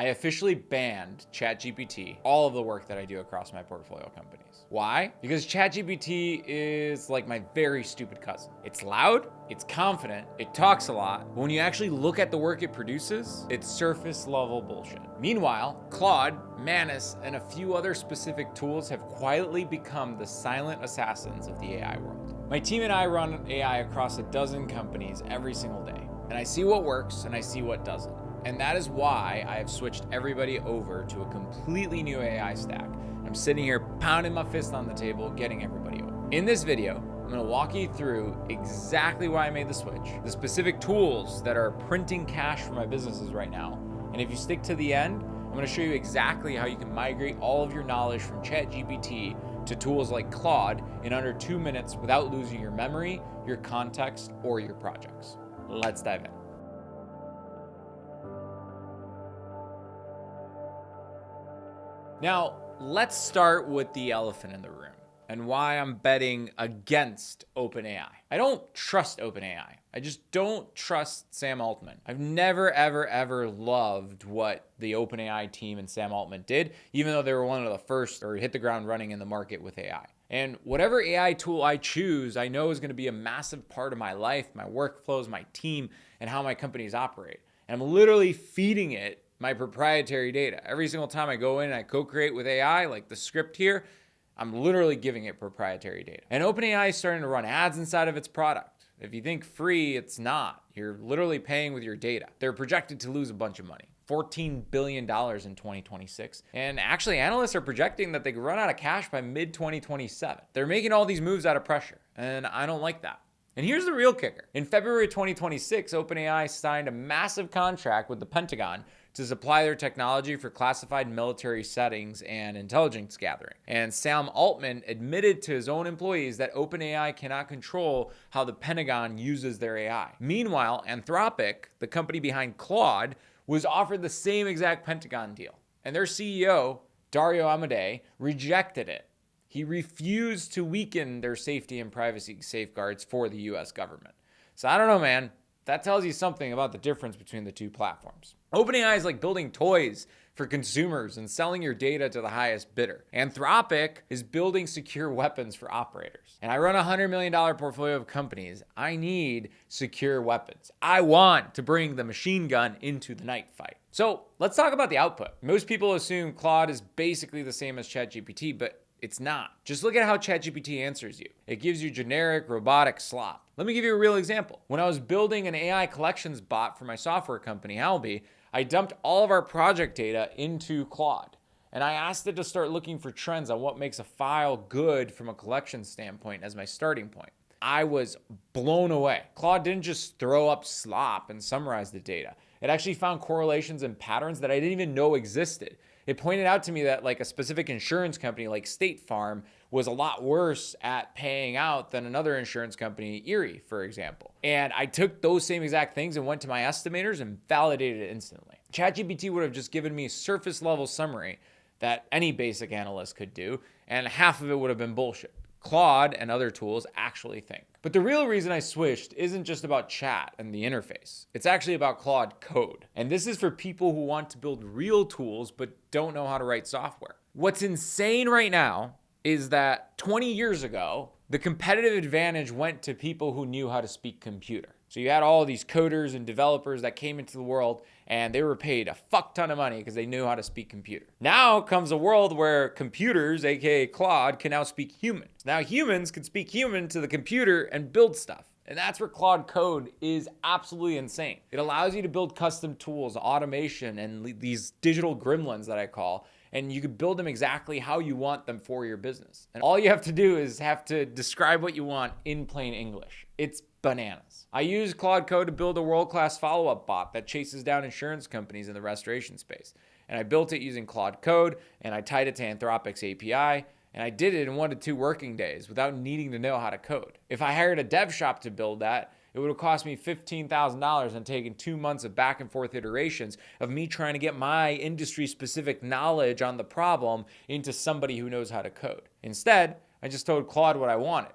I officially banned ChatGPT, all of the work that I do across my portfolio companies. Why? Because ChatGPT is like my very stupid cousin. It's loud, it's confident, it talks a lot, but when you actually look at the work it produces, it's surface level bullshit. Meanwhile, Claude, Manus, and a few other specific tools have quietly become the silent assassins of the AI world. My team and I run AI across a dozen companies every single day, and I see what works and I see what doesn't. And that is why I have switched everybody over to a completely new AI stack. I'm sitting here pounding my fist on the table, getting everybody over. In this video, I'm gonna walk you through exactly why I made the switch, the specific tools that are printing cash for my businesses right now. And if you stick to the end, I'm gonna show you exactly how you can migrate all of your knowledge from ChatGPT to tools like Claude in under 2 minutes without losing your memory, your context, or your projects. Let's dive in. Now, let's start with the elephant in the room and why I'm betting against OpenAI. I don't trust OpenAI. I just don't trust Sam Altman. I've never, ever loved what the OpenAI team and Sam Altman did, even though they were one of the first or hit the ground running in the market with AI. And whatever AI tool I choose, I know is going to be a massive part of my life, my workflows, my team, and how my companies operate. And I'm literally feeding it my proprietary data. Every single time I go in and I co-create with AI, like the script here, I'm literally giving it proprietary data. And OpenAI is starting to run ads inside of its product. If you think free, it's not. You're literally paying with your data. They're projected to lose a bunch of money, $14 billion in 2026. And actually, analysts are projecting that they could run out of cash by mid-2027. They're making all these moves out of pressure, and I don't like that. And here's the real kicker. In February 2026, OpenAI signed a massive contract with the Pentagon to supply their technology for classified military settings and intelligence gathering. And Sam Altman admitted to his own employees that OpenAI cannot control how the Pentagon uses their AI. Meanwhile, Anthropic, the company behind Claude, was offered the same exact Pentagon deal. And their CEO, Dario Amodei, rejected it. He refused to weaken their safety and privacy safeguards for the US government. So I don't know, man. That tells you something about the difference between the two platforms. OpenAI is like building toys for consumers and selling your data to the highest bidder. Anthropic is building secure weapons for operators. And I run a $100 million portfolio of companies. I need secure weapons. I want to bring the machine gun into the night fight. So let's talk about the output. Most people assume Claude is basically the same as ChatGPT, but it's not. Just look at how ChatGPT answers you. It gives you generic robotic slop. Let me give you a real example. When I was building an AI collections bot for my software company, Halby, I dumped all of our project data into Claude. And I asked it to start looking for trends on what makes a file good from a collection standpoint as my starting point. I was blown away. Claude didn't just throw up slop and summarize the data. It actually found correlations and patterns that I didn't even know existed. It pointed out to me that like a specific insurance company like State Farm was a lot worse at paying out than another insurance company, Erie, for example. And I took those same exact things and went to my estimators and validated it instantly. ChatGPT would have just given me a surface level summary that any basic analyst could do, and half of it would have been bullshit. Claude and other tools actually think. But the real reason I switched isn't just about chat and the interface. It's actually about Claude Code. And this is for people who want to build real tools but don't know how to write software. What's insane right now is that 20 years ago, the competitive advantage went to people who knew how to speak computer. So you had all these coders and developers that came into the world and they were paid a fuck ton of money because they knew how to speak computer. Now comes a world where computers, aka Claude, can now speak human. Now humans can speak human to the computer and build stuff. And that's where Claude Code is absolutely insane. It allows you to build custom tools, automation, and these digital gremlins that I call, and you can build them exactly how you want them for your business. And all you have to do is have to describe what you want in plain English. It's bananas. I use Claude Code to build a world-class follow-up bot that chases down insurance companies in the restoration space. And I built it using Claude Code, and I tied it to Anthropic's API, and I did it in 1 to 2 working days without needing to know how to code. If I hired a dev shop to build that, it would have cost me $15,000 and taken 2 months of back and forth iterations of me trying to get my industry-specific knowledge on the problem into somebody who knows how to code. Instead, I just told Claude what I wanted.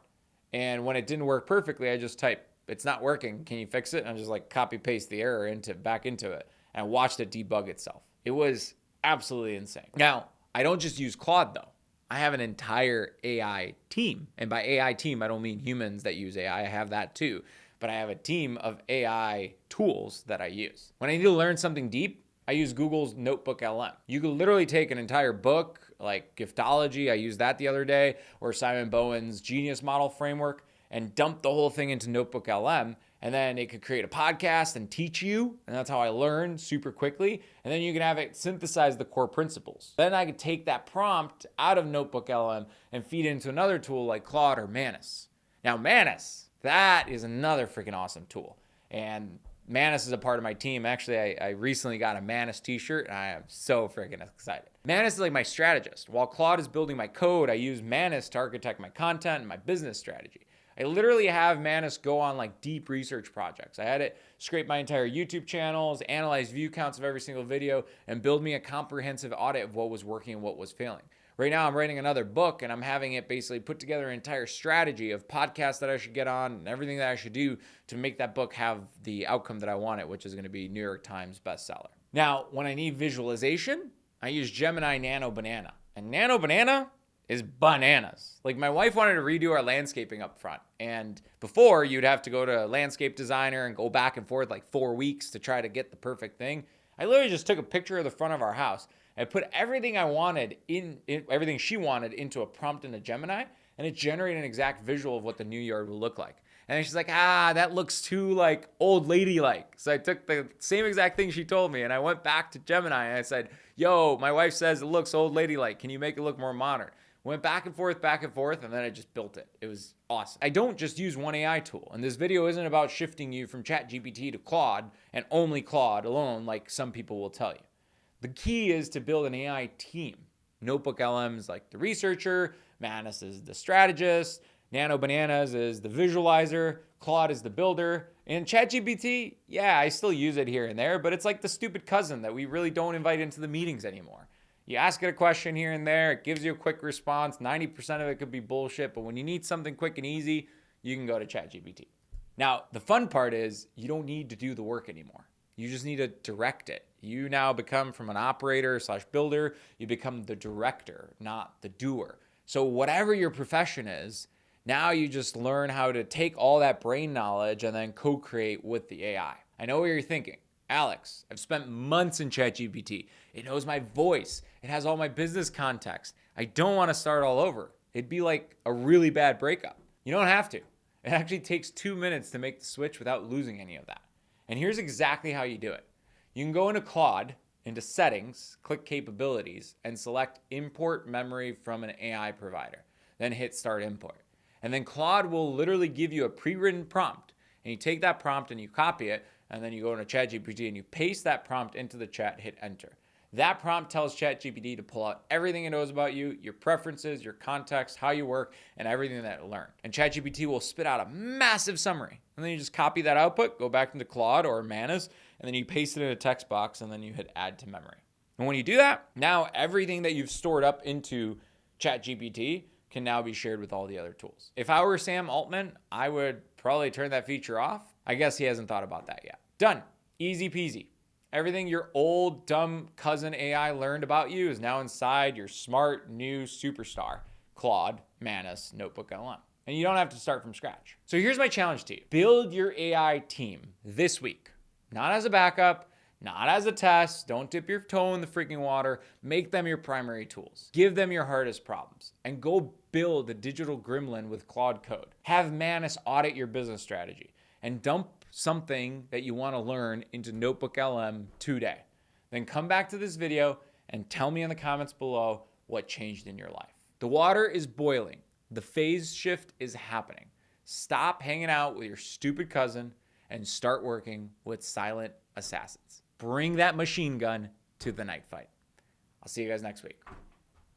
And when it didn't work perfectly, I just typed, "It's not working, can you fix it?" And I just like copy paste the error back into it and I watched it debug itself. It was absolutely insane. Now, I don't just use Claude though. I have an entire AI team. And by AI team, I don't mean humans that use AI. I have that too. But I have a team of AI tools that I use. When I need to learn something deep, I use Google's NotebookLM. You could literally take an entire book like Giftology, I used that the other day, or Simon Bowen's Genius Model Framework, and dump the whole thing into NotebookLM, and then it could create a podcast and teach you, and that's how I learn super quickly, and then you can have it synthesize the core principles. Then I could take that prompt out of NotebookLM and feed it into another tool like Claude or Manus. Now Manus, that is another freaking awesome tool, and Manus is a part of my team. Actually, I recently got a Manus t-shirt, and I am so freaking excited. Manus is like my strategist. While Claude is building my code, I use Manus to architect my content and my business strategy. I literally have Manus go on like deep research projects. I had it scrape my entire YouTube channels, analyze view counts of every single video, and build me a comprehensive audit of what was working and what was failing. Right now, I'm writing another book, and I'm having it basically put together an entire strategy of podcasts that I should get on and everything that I should do to make that book have the outcome that I want it, which is going to be New York Times bestseller. Now, when I need visualization, I use Gemini Nano Banana. And Nano Banana is bananas. Like, my wife wanted to redo our landscaping up front. And before, you'd have to go to a landscape designer and go back and forth like 4 weeks to try to get the perfect thing. I literally just took a picture of the front of our house. I put everything I wanted everything she wanted into a prompt in a Gemini, and it generated an exact visual of what the new yard will look like. And then she's like, that looks too like old lady-like. So I took the same exact thing she told me, and I went back to Gemini and I said, yo, my wife says it looks old lady-like. Can you make it look more modern? Went back and forth, and then I just built it. It was awesome. I don't just use one AI tool, and this video isn't about shifting you from ChatGPT to Claude and only Claude alone like some people will tell you. The key is to build an AI team. NotebookLM is like the researcher, Manus is the strategist, Nano Bananas is the visualizer, Claude is the builder, and ChatGPT, yeah, I still use it here and there, but it's like the stupid cousin that we really don't invite into the meetings anymore. You ask it a question here and there, it gives you a quick response, 90% of it could be bullshit, but when you need something quick and easy, you can go to ChatGPT. Now, the fun part is you don't need to do the work anymore. You just need to direct it. You now become from an operator / builder, you become the director, not the doer. So whatever your profession is, now you just learn how to take all that brain knowledge and then co-create with the AI. I know what you're thinking. Alex, I've spent months in ChatGPT. It knows my voice. It has all my business context. I don't want to start all over. It'd be like a really bad breakup. You don't have to. It actually takes 2 minutes to make the switch without losing any of that. And here's exactly how you do it. You can go into Claude, into Settings, click Capabilities, and select Import Memory from an AI provider. Then hit Start Import. And then Claude will literally give you a pre-written prompt. And you take that prompt and you copy it, and then you go into ChatGPT and you paste that prompt into the chat, hit Enter. That prompt tells ChatGPT to pull out everything it knows about you, your preferences, your context, how you work, and everything that it learned. And ChatGPT will spit out a massive summary. And then you just copy that output, go back into Claude or Manus, and then you paste it in a text box, and then you hit Add to Memory. And when you do that, now everything that you've stored up into ChatGPT can now be shared with all the other tools. If I were Sam Altman, I would probably turn that feature off. I guess he hasn't thought about that yet. Done. Easy peasy. Everything your old, dumb cousin AI learned about you is now inside your smart, new superstar, Claude, Manus, NotebookLM. And you don't have to start from scratch. So here's my challenge to you. Build your AI team this week. Not as a backup, not as a test. Don't dip your toe in the freaking water. Make them your primary tools. Give them your hardest problems. And go build a digital gremlin with Claude Code. Have Manus audit your business strategy. And dump something that you want to learn into NotebookLM today. Then come back to this video and tell me in the comments below what changed in your life. The water is boiling. The phase shift is happening. Stop hanging out with your stupid cousin and start working with silent assassins. Bring that machine gun to the night fight. I'll see you guys next week.